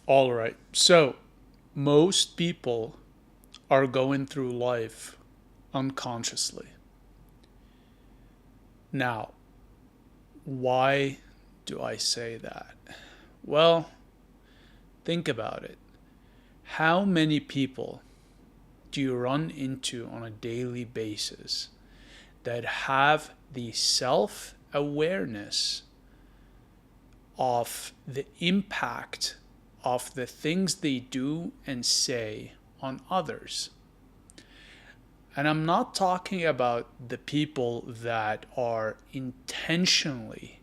All right. So, most people are going through life unconsciously. Now, why do I say that? Well, think about it. How many people do you run into on a daily basis that have the self awareness of the impact of the things they do and say on others? And I'm not talking about the people that are intentionally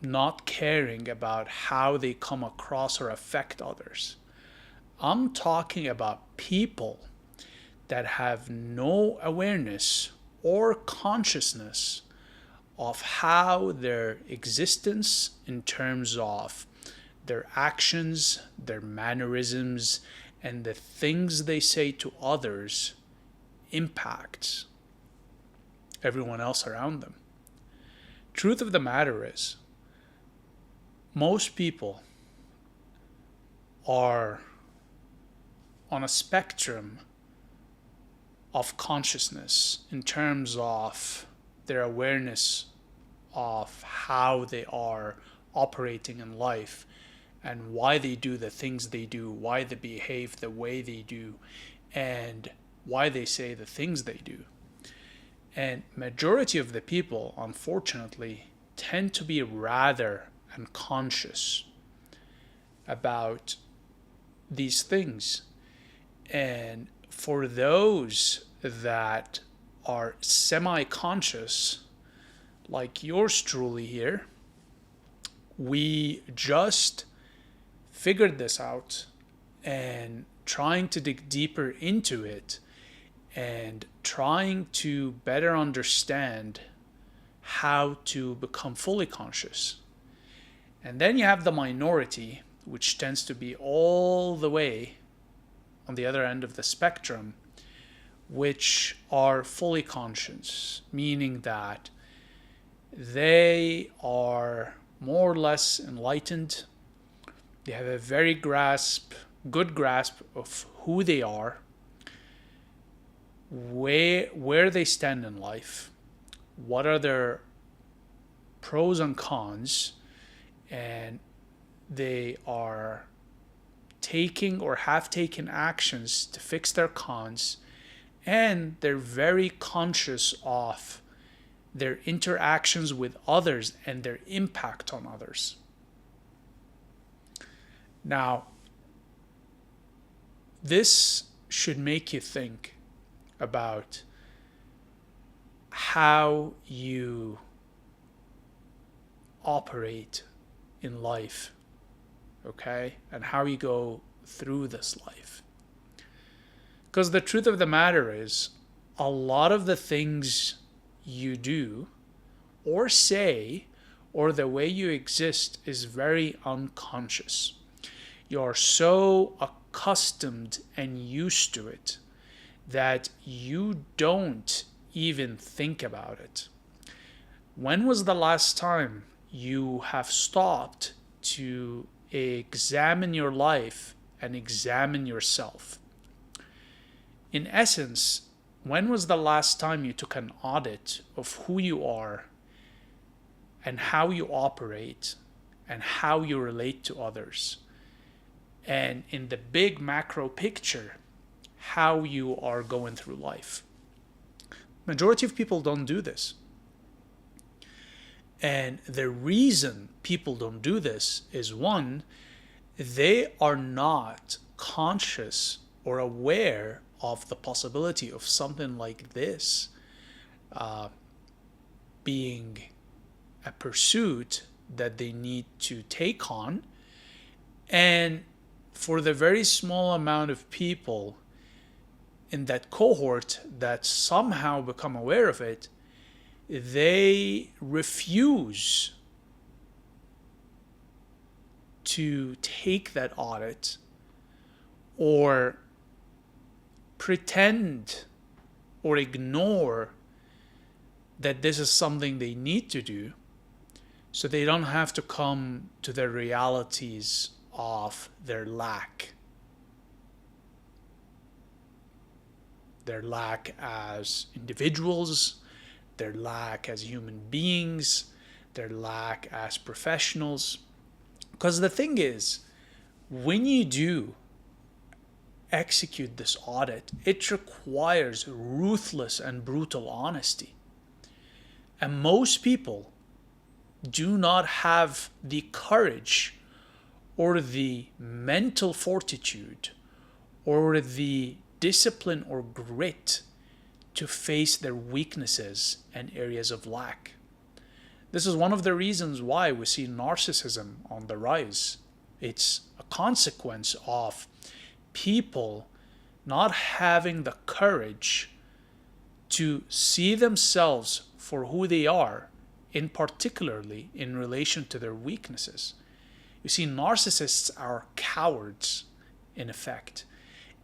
not caring about how they come across or affect others. I'm talking about people that have no awareness or consciousness of how their existence, in terms of their actions, their mannerisms, and the things they say to others, impacts everyone else around them. Truth of the matter is, most people are on a spectrum of consciousness in terms of their awareness of how they are operating in life and why they do the things they do, why they behave the way they do, and why they say the things they do. And majority of the people, unfortunately, tend to be rather unconscious about these things. And for those that are semi-conscious, like yours truly here, we just figured this out and trying to dig deeper into it and trying to better understand how to become fully conscious. And then you have the minority, which tends to be all the way on the other end of the spectrum, which are fully conscious, meaning that they are more or less enlightened. They have a very good grasp of who they are, where they stand in life, what are their pros and cons, and they are taking or have taken actions to fix their cons, and they're very conscious of their interactions with others and their impact on others. Now, this should make you think about how you operate in life, okay? And how you go through this life. Because the truth of the matter is, a lot of the things you do or say or the way you exist is very unconscious. You're so accustomed and used to it that you don't even think about it. When was the last time you have stopped to examine your life and examine yourself? In essence, when was the last time you took an audit of who you are and how you operate and how you relate to others? And in the big macro picture, how you are going through life. Majority of people don't do this. And the reason people don't do this is, one, they are not conscious or aware of the possibility of something like this being a pursuit that they need to take on. And for the very small amount of people in that cohort that somehow become aware of it, they refuse to take that audit or pretend or ignore that this is something they need to do. so they don't have to come to the realities of their lack. Their lack as individuals, their lack as human beings, their lack as professionals. Because the thing is, when you do execute this audit, it requires ruthless and brutal honesty. And most people do not have the courage or the mental fortitude or the discipline or grit to face their weaknesses and areas of lack. This is one of the reasons why we see narcissism on the rise. It's a consequence of people not having the courage to see themselves for who they are, in particularly in relation to their weaknesses. You see, narcissists are cowards, in effect.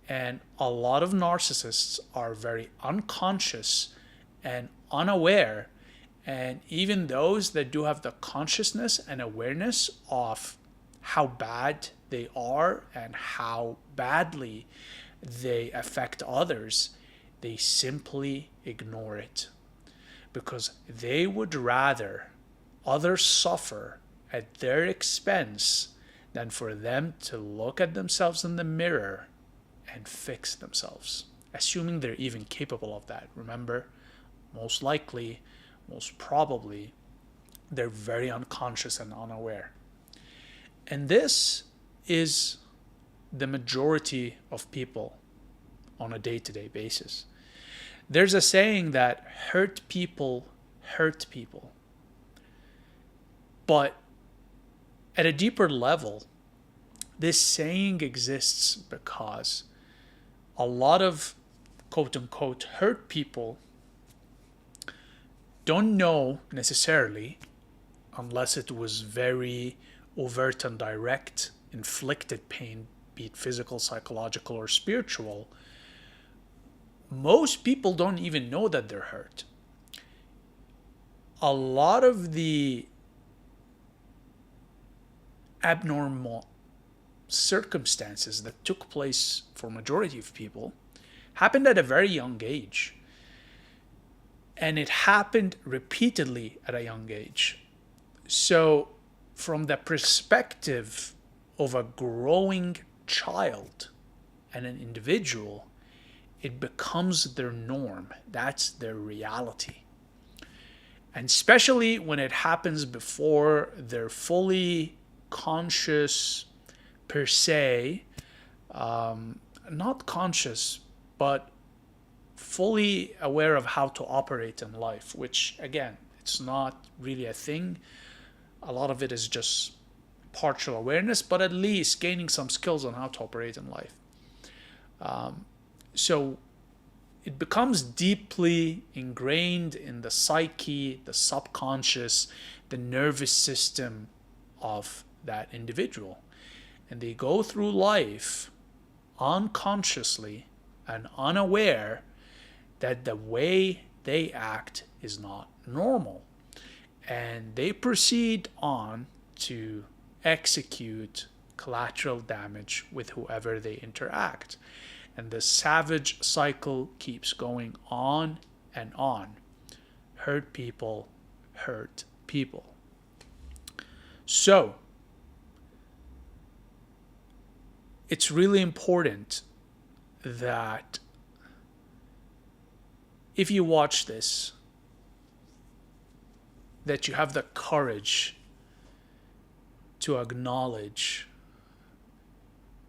And a lot of narcissists are very unconscious and unaware. And even those that do have the consciousness and awareness of how bad they are and how badly they affect others, they simply ignore it. Because they would rather others suffer at their expense than for them to look at themselves in the mirror and fix themselves, assuming they're even capable of that. Remember, most likely, most probably, they're very unconscious and unaware. And this is the majority of people on a day-to-day basis. There's a saying that hurt people hurt people. But at a deeper level, this saying exists because a lot of quote-unquote hurt people don't know necessarily, unless it was very overt and direct, inflicted pain, be it physical, psychological, or spiritual. Most people don't even know that they're hurt. A lot of the abnormal circumstances that took place for majority of people happened at a very young age. And it happened repeatedly at a young age. So from the perspective of a growing child and an individual, it becomes their norm. That's their reality. And especially when it happens before they're fully conscious per se, not conscious, but fully aware of how to operate in life, which again, it's not really a thing. A lot of it is just partial awareness, but at least gaining some skills on how to operate in life. So it becomes deeply ingrained in the psyche, the subconscious, the nervous system of that individual. And they go through life unconsciously and unaware that the way they act is not normal. And they proceed on to execute collateral damage with whoever they interact. And the savage cycle keeps going on and on. Hurt people hurt people. So, it's really important that if you watch this, that you have the courage to acknowledge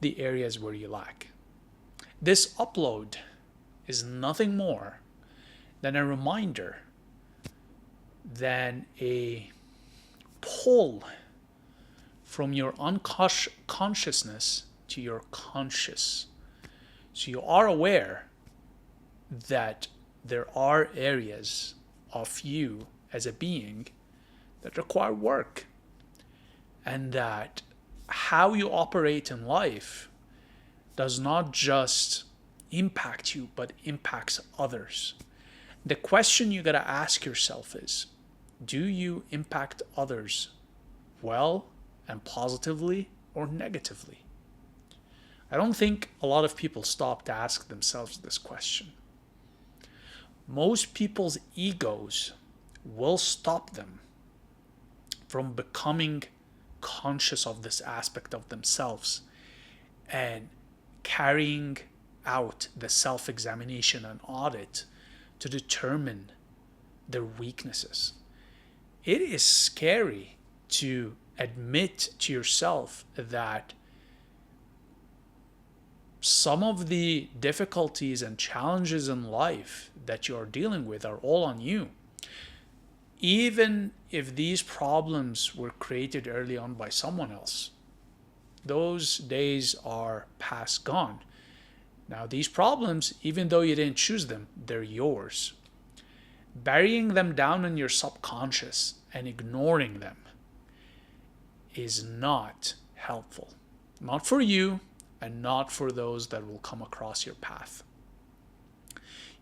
the areas where you lack. This upload is nothing more than a reminder, than a pull from your unconsciousness to your conscious. So you are aware that there are areas of you as a being that require work, and that how you operate in life does not just impact you, but impacts others. The question you gotta ask yourself is, Do you impact others well and positively or negatively? I don't think a lot of people stop to ask themselves this question. Most people's egos will stop them from becoming conscious of this aspect of themselves and carrying out the self-examination and audit to determine their weaknesses. It is scary to admit to yourself that some of the difficulties and challenges in life that you are dealing with are all on you. Even if these problems were created early on by someone else, those days are past gone. Now, these problems, even though you didn't choose them, they're yours. Burying them down in your subconscious and ignoring them is not helpful. Not for you and not for those that will come across your path.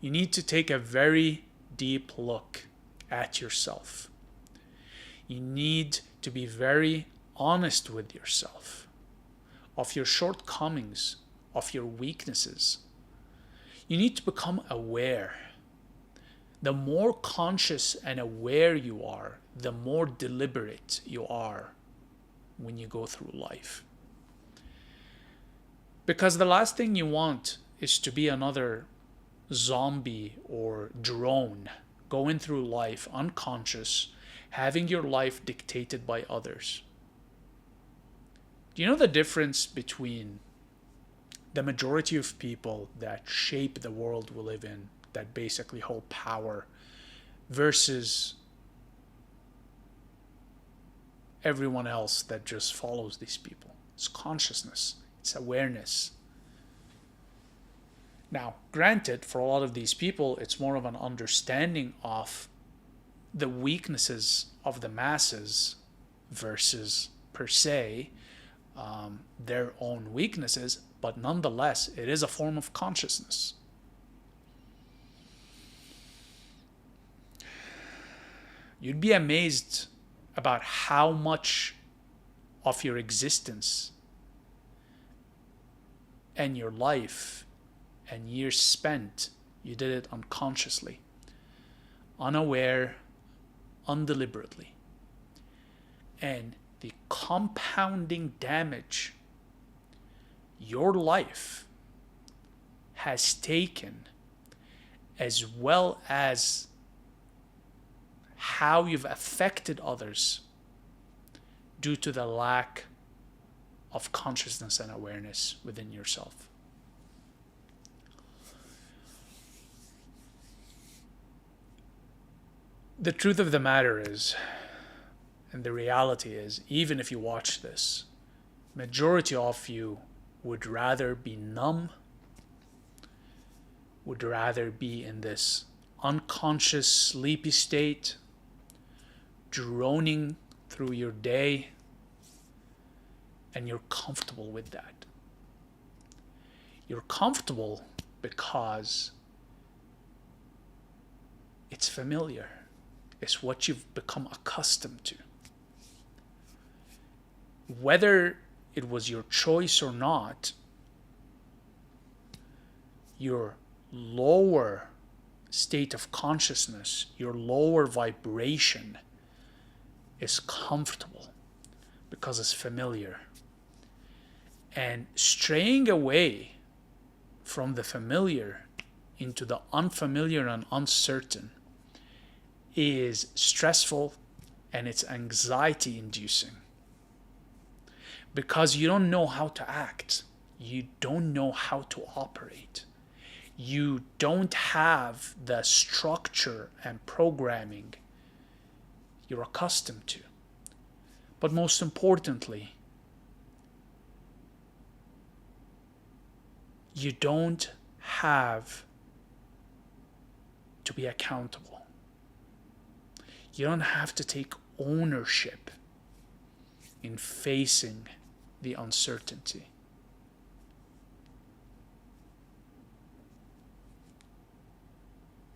You need to take a very deep look at yourself. You need to be very honest with yourself of your shortcomings, of your weaknesses. You need to become aware. The more conscious and aware you are, the more deliberate you are when you go through life. Because the last thing you want is to be another zombie or drone going through life unconscious, having your life dictated by others. Do you know the difference between the majority of people that shape the world we live in, that basically hold power, versus everyone else that just follows these people? It's consciousness, it's awareness. Now, granted, for a lot of these people, it's more of an understanding of the weaknesses of the masses versus, per se, their own weaknesses, but nonetheless, it is a form of consciousness. You'd be amazed about how much of your existence and your life and years spent, you did it unconsciously, unaware, undeliberately. And the compounding damage your life has taken, as well as how you've affected others due to the lack of consciousness and awareness within yourself. The truth of the matter is, and the reality is, even if you watch this, majority of you would rather be numb, would rather be in this unconscious, sleepy state, droning through your day, and you're comfortable with that. You're comfortable because it's familiar. It's what you've become accustomed to. Whether it was your choice or not, your lower state of consciousness, your lower vibration is comfortable because it's familiar. And straying away from the familiar into the unfamiliar and uncertain is stressful, and it's anxiety inducing because you don't know how to act. You don't know how to operate. You don't have the structure and programming you're accustomed to. But most importantly, you don't have to be accountable. You don't have to take ownership in facing the uncertainty.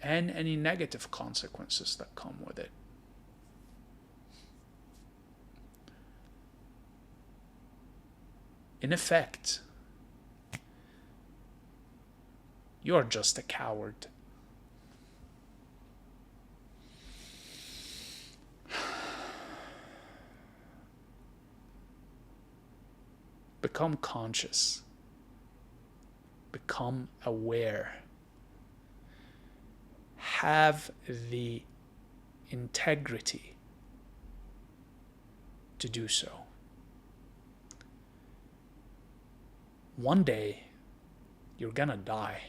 And any negative consequences that come with it. in effect, you're just a coward. Become conscious. Become aware. Have the integrity to do so. One day, you're gonna die.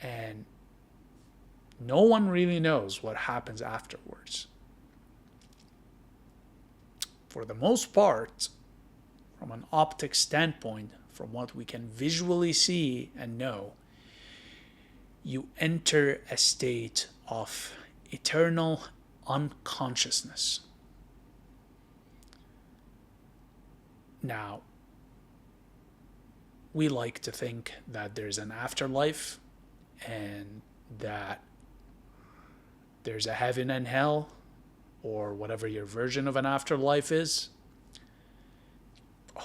And no one really knows what happens afterwards. For the most part, from an optic standpoint, from what we can visually see and know, you enter a state of eternal unconsciousness. Now, we like to think that there's an afterlife and that there's a heaven and hell, or whatever your version of an afterlife is.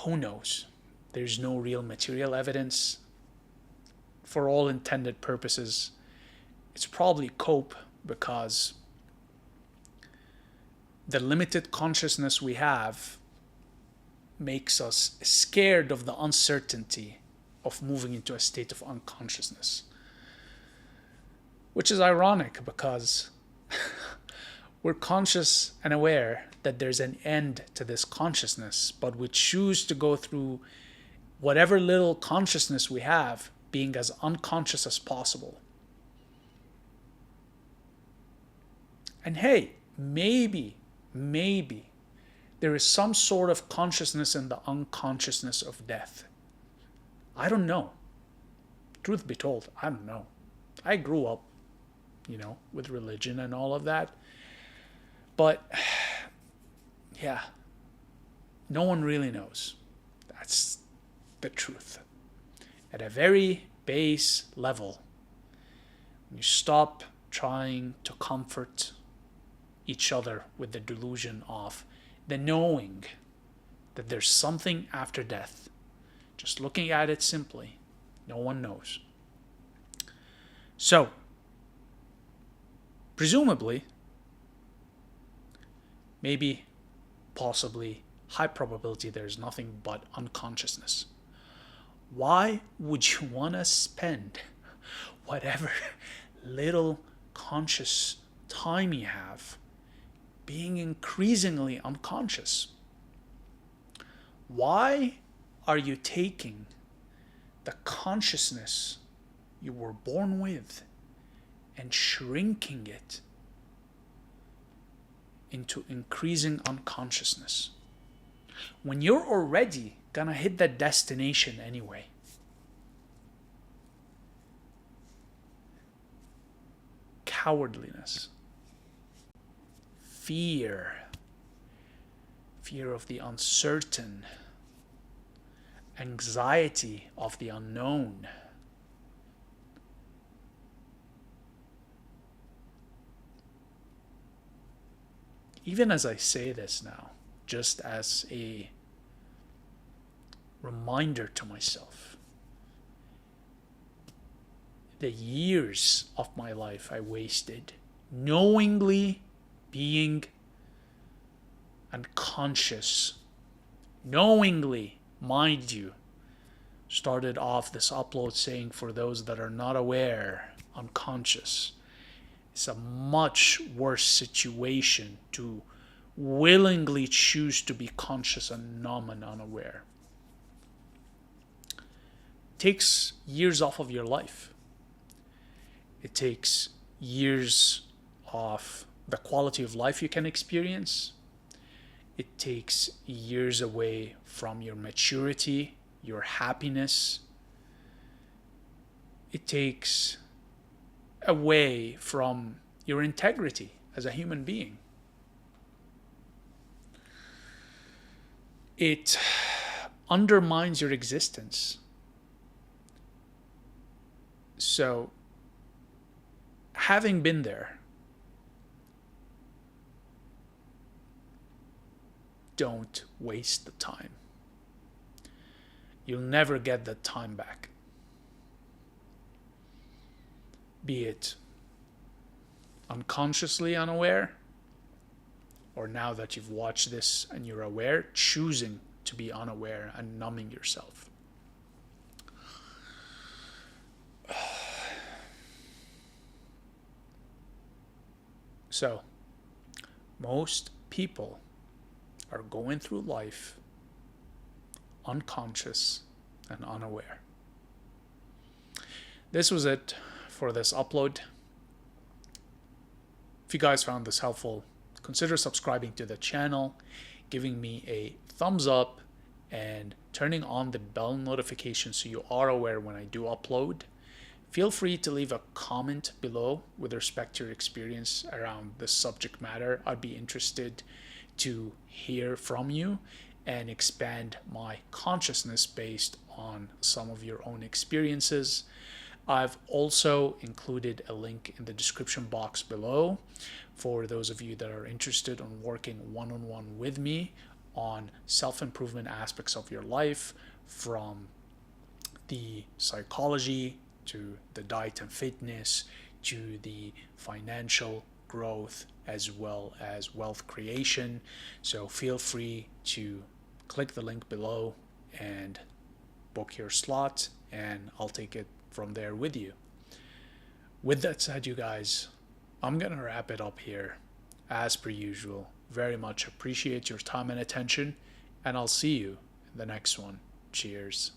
Who knows? There's no real material evidence. For all intended purposes, it's probably cope, because the limited consciousness we have makes us scared of the uncertainty of moving into a state of unconsciousness. Which is ironic, because we're conscious and aware that there's an end to this consciousness, but we choose to go through whatever little consciousness we have being as unconscious as possible. And hey, maybe there is some sort of consciousness in the unconsciousness of death. I don't know. Truth be told, I don't know. I grew up, with religion and all of that. But, yeah, no one really knows. That's the truth. At a very base level, when you stop trying to comfort each other with the delusion of the knowing that there's something after death, just looking at it simply, no one knows. So, presumably, maybe, possibly, high probability there's nothing but unconsciousness. Why would you want to spend whatever little conscious time you have being increasingly unconscious? Why are you taking the consciousness you were born with and shrinking it into increasing unconsciousness when you're already gonna hit that destination anyway? Cowardliness, fear of the uncertain, anxiety of the unknown. Even as I say this now, just as a reminder to myself, the years of my life I wasted knowingly being unconscious, knowingly, mind you, started off this upload saying, for those that are not aware, unconscious. It's a much worse situation to willingly choose to be conscious and numb and unaware. It takes years off of your life. It takes years of the quality of life you can experience. It takes years away from your maturity, your happiness. It takes away from your integrity as a human being. It undermines your existence. So, having been there, don't waste the time. you'll never get that time back. Be it unconsciously unaware, or now that you've watched this and you're aware, choosing to be unaware and numbing yourself. So, most people are going through life unconscious and unaware. This was it for this upload. If you guys found this helpful, consider subscribing to the channel, giving me a thumbs up, and turning on the bell notification so you are aware when I do upload. Feel free to leave a comment below with respect to your experience around this subject matter. I'd be interested to hear from you and expand my consciousness based on some of your own experiences. I've also included a link in the description box below for those of you that are interested in working one-on-one with me on self-improvement aspects of your life, from the psychology to the diet and fitness to the financial growth as well as wealth creation. So feel free to click the link below and book your slot, and I'll take it from there with you. With that said, you guys, I'm gonna wrap it up here. As per usual, very much appreciate your time and attention, and I'll see you in the next one. Cheers.